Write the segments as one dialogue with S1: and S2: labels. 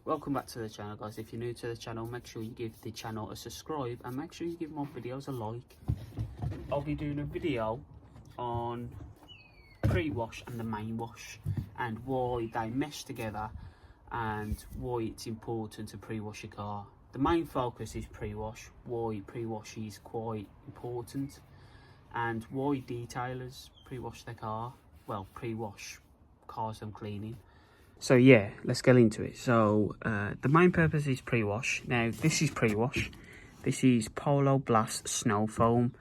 S1: Welcome back to the channel, guys. If you're new to the channel, make sure you give the channel a subscribe and make sure you give my videos a like. I'll be doing a video on pre-wash and the main wash and why they mesh together and why it's important to pre-wash your car. The main focus is pre-wash, why pre-wash is quite important, and why detailers pre-wash their car. Well, pre-wash cars and cleaning. So yeah, let's get into it. So the main purpose is pre-wash. Now this is pre-wash. This is Polo Blast Snow Foam.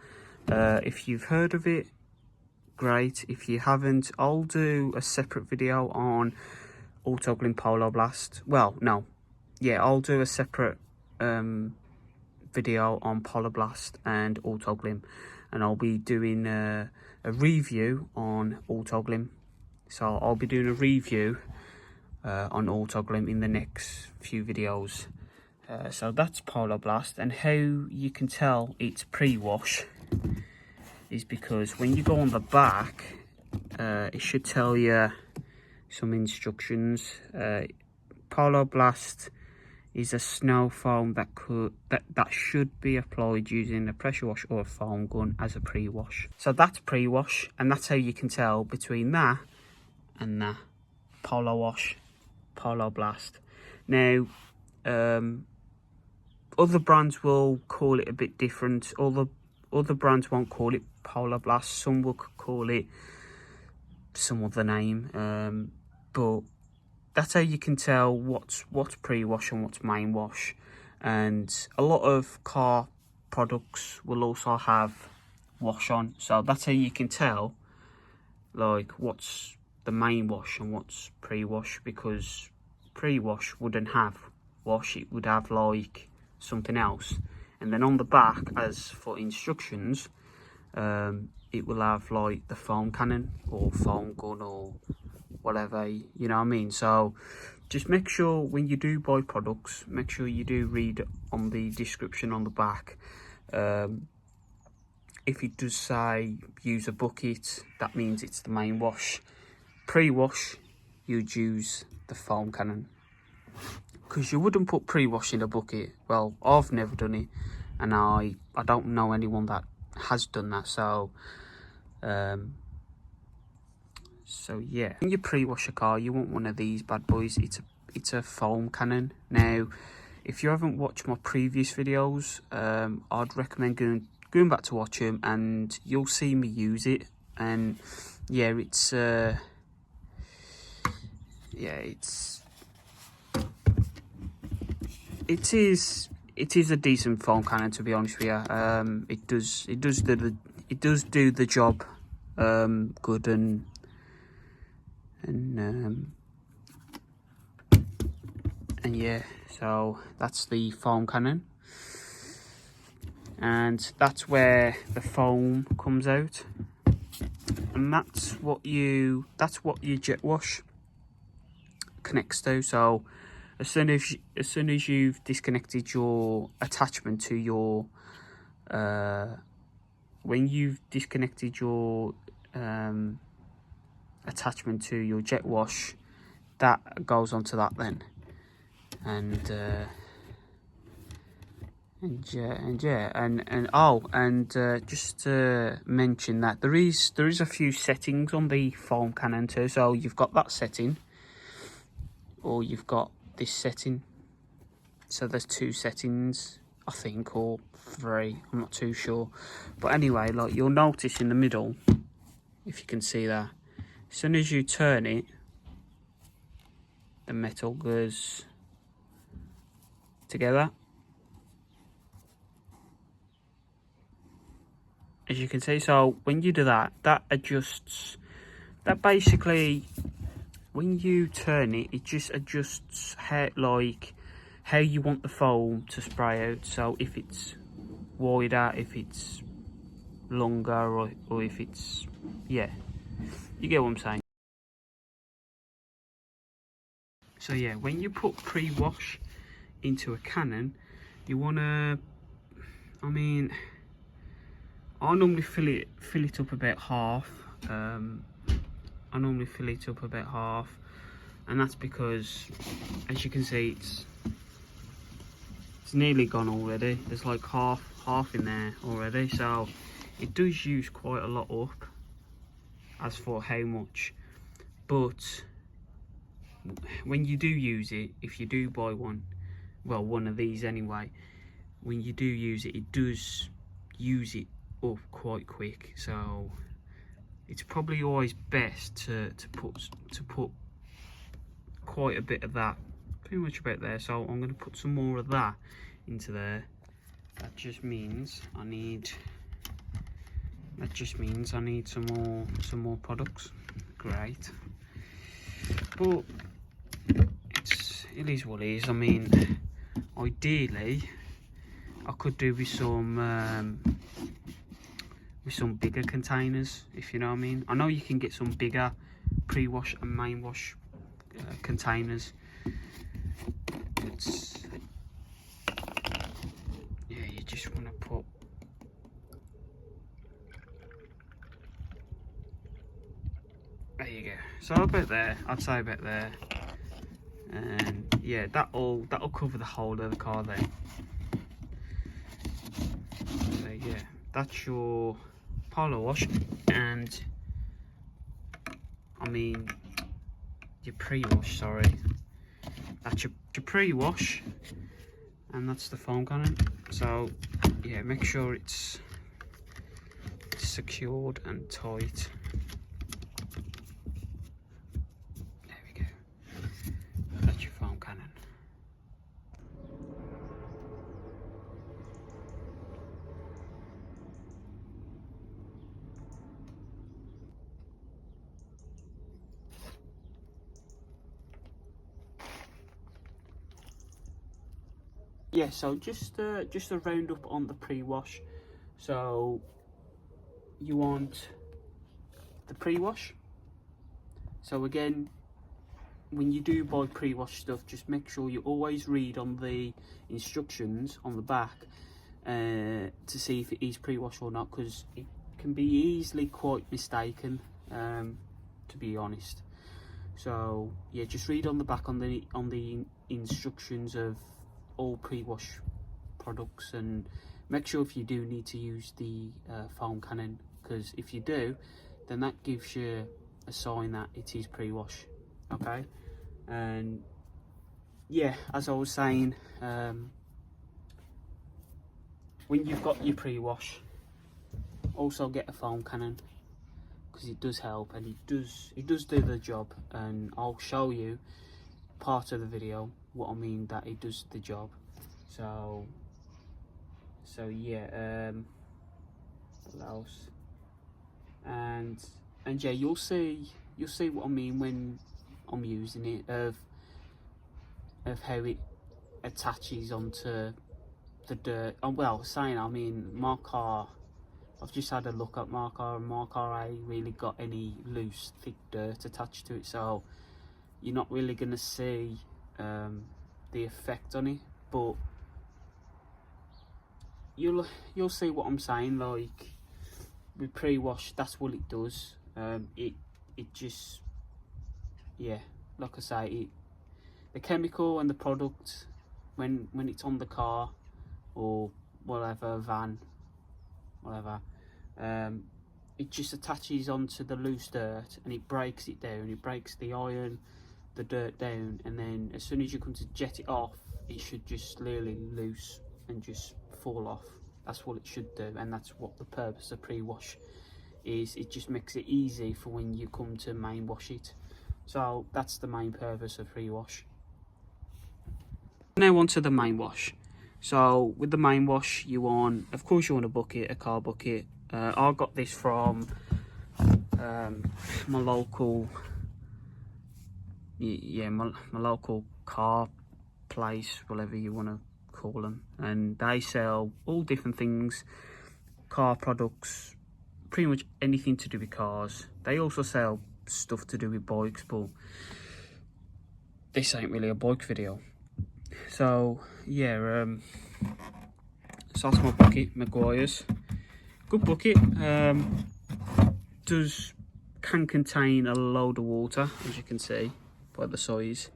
S1: If you've heard of it, great. If you haven't, I'll do a separate video on Autoglym Polo Blast. Well, no, yeah, I'll do a separate video on Polo Blast and Autoglym, and I'll be doing a review on Autoglym. So I'll be doing a review on Autoglym in the next few videos. So that's Polo Blast, and how you can tell it's pre-wash is because when you go on the back, it should tell you some instructions. Polo Blast is a snow foam that should be applied using a pressure wash or a foam gun as a pre-wash. So that's pre-wash, and that's how you can tell between that and that. Polo Wash, Polo Blast. Now other brands will call it a bit different. Other brands won't call it Polo Blast. Some will call it some other name, but that's how you can tell what's pre-wash and what's main wash. And a lot of car products will also have wash on, so that's how you can tell like what's the main wash and what's pre-wash, because pre-wash wouldn't have wash, it would have like something else. And then on the back, as for instructions, it will have like the foam cannon or foam gun or whatever, you know what I mean. So just make sure when you do buy products, make sure you do read on the description on the back. If it does say use a bucket, that means it's the main wash. Pre-wash, you'd use the foam cannon, because you wouldn't put pre-wash in a bucket. Well, I've never done it, and I don't know anyone that has done that. So yeah, when you pre-wash a car, you want one of these bad boys. It's a foam cannon. Now, if you haven't watched my previous videos, I'd recommend going back to watch them, and you'll see me use it. And yeah, it is a decent foam cannon, to be honest with you. It does do the job good, and yeah, so that's the foam cannon, and that's where the foam comes out, and that's what your jet wash connects to. So as soon as you've disconnected your attachment to your when you've disconnected your attachment to your jet wash, that goes onto that then. And just to mention that there is a few settings on the foam cannon too. So you've got that setting, or you've got this setting. So there's two settings, I think, or three, I'm not too sure. But anyway, like you'll notice in the middle, if you can see that, as soon as you turn it, the metal goes together, as you can see. So when you do that, that adjusts, that basically, when you turn it, it just adjusts how you want the foam to spray out. So if it's wider, if it's longer, or if it's, yeah, you get what I'm saying. So yeah, when you put pre-wash into a cannon, you wanna, I mean, I normally fill it up about half. and that's because, as you can see, it's nearly gone already. There's like half in there already, so it does use quite a lot up as for how much. But when you do use it, if you do buy one, well, one of these anyway, when you do use it, it does use it up quite quick. So it's probably always best to put quite a bit of that, pretty much about there. So I'm going to put some more of that into there. That just means I need some more products. Great. But it is what it is. I mean, ideally I could do with some bigger containers, if you know what I mean. I know you can get some bigger pre-wash and main wash containers. It's, yeah, you just want to put, there you go. So about there, I'd say about there, and yeah, that'll cover the whole of the car then. So yeah, that's your Polo Wash, and I mean your pre-wash, sorry. That's your pre-wash, and that's the foam cannon. So yeah, make sure it's secured and tight. There we go. That's your foam cannon. Yeah, so just a round up on the pre-wash. So you want the pre-wash. So again, when you do buy pre-wash stuff, just make sure you always read on the instructions on the back to see if it is pre-wash or not, because it can be easily quite mistaken, to be honest. So yeah, just read on the back on the instructions of all pre-wash products, and make sure if you do need to use the foam cannon, because if you do, then that gives you a sign that it is pre-wash. Okay, and yeah, as I was saying, when you've got your pre-wash, also get a foam cannon, because it does help, and it does do the job, and I'll show you part of the video what I mean that it does the job. So yeah, what else? And yeah, you'll see what I mean when I'm using it, of how it attaches onto the dirt. Oh, well, I mean, my car, I've just had a look at my car, and my car ain't really got any loose thick dirt attached to it, so you're not really gonna see the effect on it, but you'll see what I'm saying. Like with pre-wash, that's what it does. It just, yeah, like I say, the chemical and the product, when it's on the car or whatever, van, whatever, it just attaches onto the loose dirt, and it breaks it down. It breaks the iron, the dirt down, and then as soon as you come to jet it off, it should just literally loose and just fall off. That's what it should do, and that's what the purpose of pre-wash is. It just makes it easy for when you come to main wash it. So that's the main purpose of pre-wash. Now on to the main wash. So with the main wash, of course you want a bucket, a car bucket. I got this from my local, my local car place, whatever you want to call them, and they sell all different things, car products, pretty much anything to do with cars. They also sell stuff to do with bikes, but this ain't really a bike video. So yeah, so that's my bucket, Meguiar's. Good bucket. Can contain a load of water, as you can see, by the size.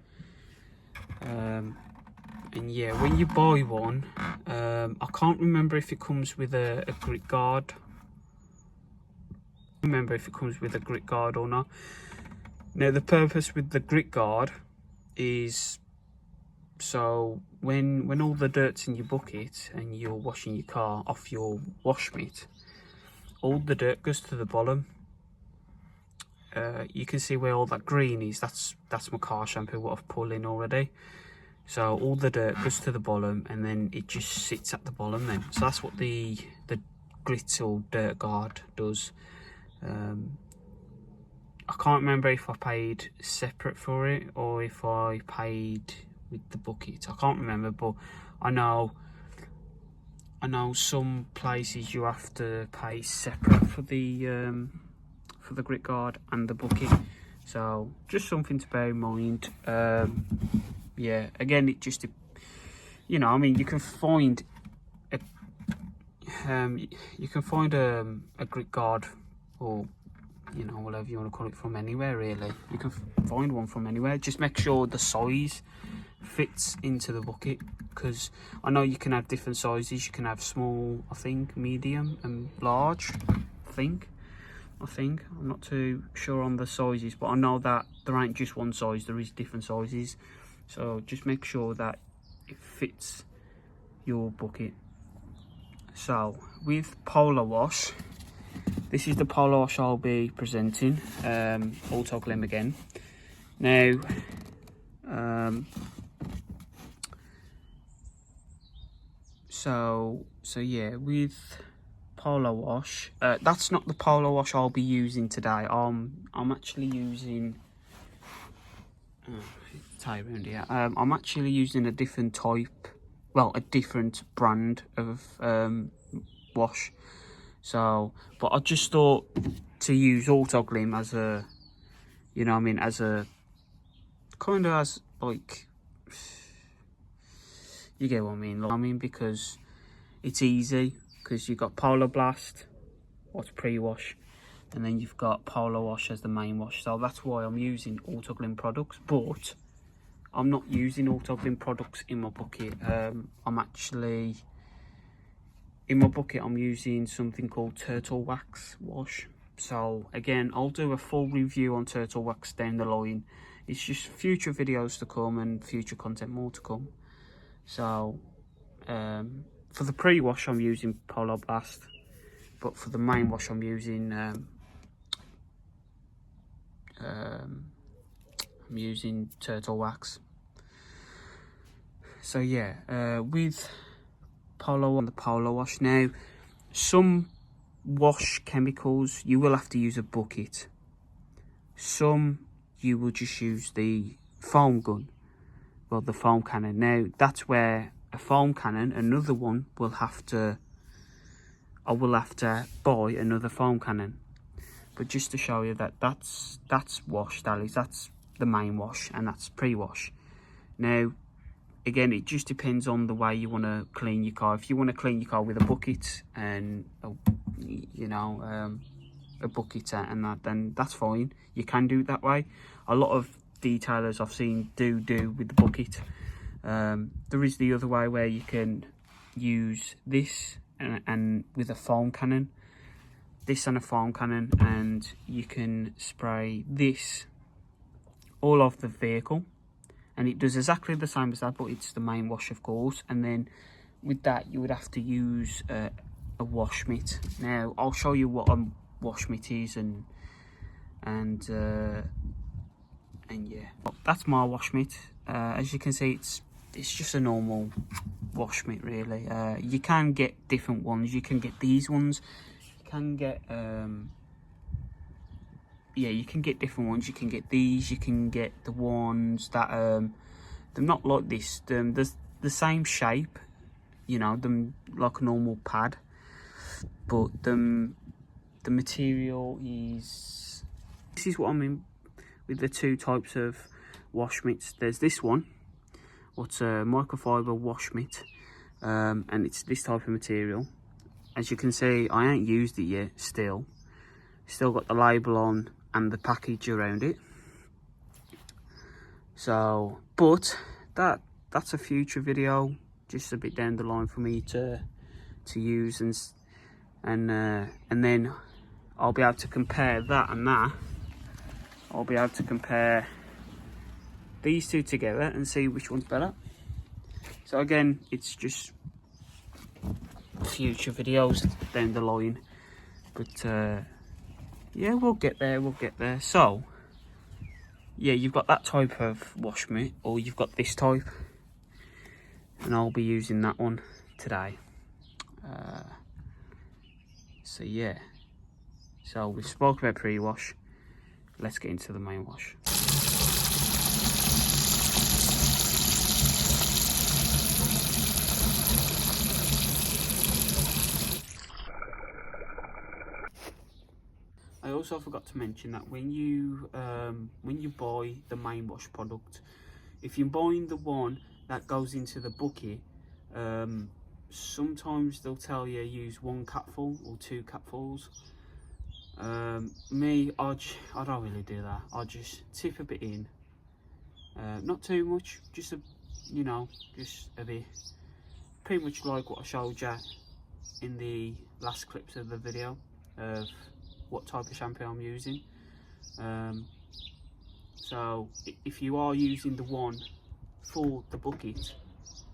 S1: And yeah, when you buy one, I can't remember if it comes with a grit guard. Remember if it comes with a grit guard or not. Now the purpose with the grit guard is so when all the dirt's in your bucket and you're washing your car off your wash mitt, all the dirt goes to the bottom. You can see where all that green is. That's my car shampoo, what I've pulled in already. So all the dirt goes to the bottom and then it just sits at the bottom then. So that's what the grit or dirt guard does. I can't remember if I paid separate for it or if I paid with the bucket. I can't remember, but I know some places you have to pay separate for the grit guard and the bucket. So just something to bear in mind. Yeah, again, it just, you know, I mean, you can find a grit guard, or you know, whatever you want to call it, from anywhere really. You can find one from anywhere. Just make sure the size fits into the bucket, because I know you can have different sizes. You can have small, I think, medium and large, I think. I'm not too sure on the sizes, but I know that there ain't just one size, there is different sizes. So just make sure that it fits your bucket. So with Polar Wash, this is the Polar Wash I'll be presenting, Auto Glim again. Now, so yeah, with Polar Wash, that's not the Polar Wash I'll be using today. I'm actually using, tie around here. I'm actually using a different type, well, a different brand of wash. So, but I just thought to use Auto Glim as a, you know what I mean, as a kind of as like, you get what I mean. Like, I mean, because it's easy, because you've got Polar Blast, what's pre-wash, and then you've got Polar Wash as the main wash. So that's why I'm using Auto Glim products, but I'm not using Auto Glim products in my bucket. I'm actually, in my bucket, I'm using something called Turtle Wax Wash. So again, I'll do a full review on Turtle Wax down the line. It's just future videos to come and future content more to come. So for the pre-wash, I'm using Polar Blast, but for the main wash, I'm using Turtle Wax. So yeah, with the Polar Wash, now some wash chemicals you will have to use a bucket. Some you will just use the foam gun, well, the foam cannon. Now that's where a foam cannon, another one, I will have to buy another foam cannon. But just to show you that that's wash, that's the main wash, and that's pre-wash. Now again, it just depends on the way you want to clean your car. If you want to clean your car with a bucket and you know, a bucket and that, then that's fine. You can do it that way. A lot of detailers I've seen do with the bucket. There is the other way where you can use this and with a foam cannon, and you can spray this all off the vehicle, and it does exactly the same as that, but it's the main wash, of course. And then with that, you would have to use a wash mitt. Now I'll show you what a wash mitt is, and yeah, that's my wash mitt. As you can see, it's just a normal wash mitt really. You can get different ones. You can get these ones. You can get yeah, you can get different ones. You can get these. You can get the ones that they're not like this. There's the same shape, you know, them like a normal pad, but the material is, this is what I mean with the two types of wash mitts. There's this one, what's a microfiber wash mitt, and it's this type of material. As you can see, I ain't used it yet. Still got the label on and the package around it. So, but that's a future video, just a bit down the line for me to use, and then I'll be able to compare that and that. I'll be able to compare these two together and see which one's better. So again, it's just future videos down the line, but yeah, we'll get there. So yeah, you've got that type of wash mitt, or you've got this type, and I'll be using that one today. So yeah, so we've spoken about pre-wash. Let's get into the main wash. I also forgot to mention that when you buy the main wash product, if you're buying the one that goes into the bucket, sometimes they'll tell you use 1 capful or 2 capfuls. Me, I don't really do that. I just tip a bit in, not too much, just just a bit, pretty much like what I showed you in the last clips of the video of what type of shampoo I'm using. So if you are using the one for the bucket,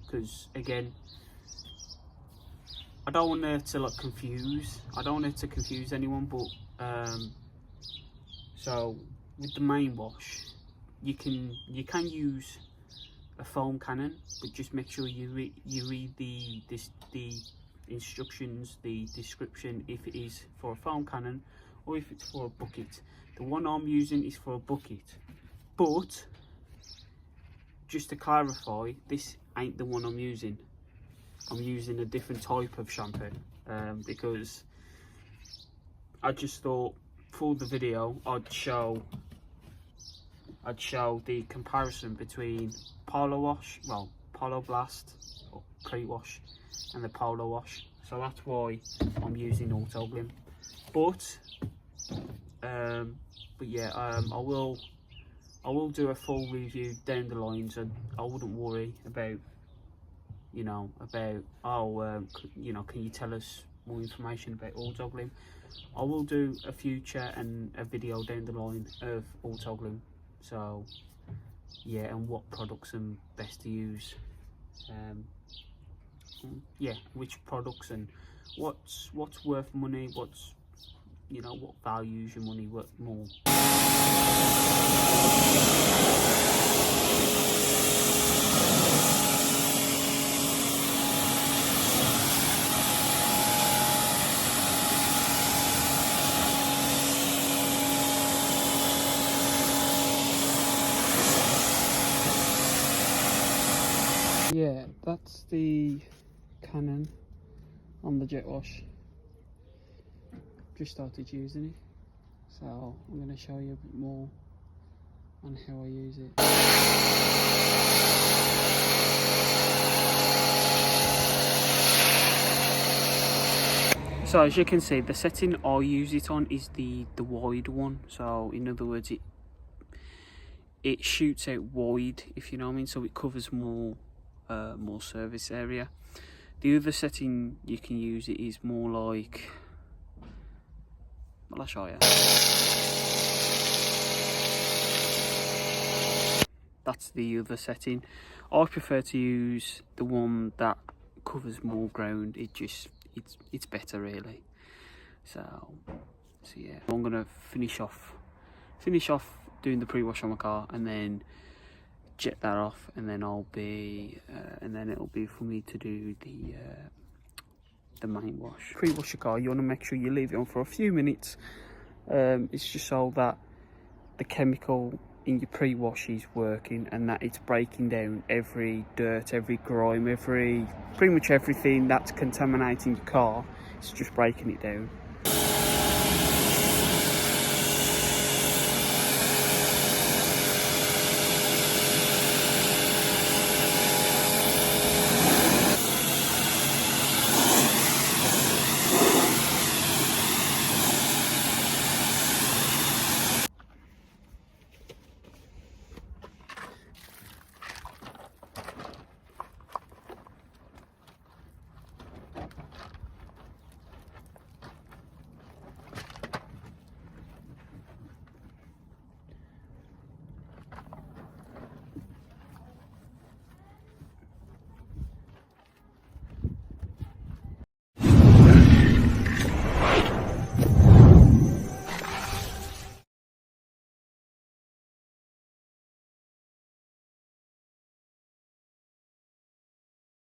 S1: because again, I don't want it to confuse. I don't want it to confuse anyone, but so with the main wash, you can use a foam cannon, but just make sure you read the instructions, the description, if it is for a foam cannon or if it's for a bucket. The one I'm using is for a bucket, but just to clarify, this ain't the one I'm using. I'm using a different type of shampoo, because I just thought for the video I'd show the comparison between Polo Wash, well, Polo Blast or pre-wash, and the Polo Wash. So that's why I'm using Autoglym. But yeah, I will do a full review down the line, so I wouldn't worry about can you tell us more information about Autoglym. I will do a future and a video down the line of Autoglym, so yeah, and what products are best to use, yeah, which products and what's worth money, what's what values your money worth more. Yeah, that's the Canon on the jet wash. Just started using it, so I'm going to show you a bit more on how I use it. So as you can see, the setting I use it on is the wide one. So in other words, it shoots out wide, if you know what I mean, so it covers more surface area. The other setting you can use it is more like, well, I'll show you. That's the other setting. I prefer to use the one that covers more ground. It's better really. So yeah, I'm gonna finish off doing the pre-wash on my car, and then jet that off, and then it'll be for me to do the main wash. Pre-wash your car, you want to make sure you leave it on for a few minutes. It's just so that the chemical in your pre-wash is working, and that it's breaking down every dirt, every grime, pretty much everything that's contaminating your car. It's just breaking it down.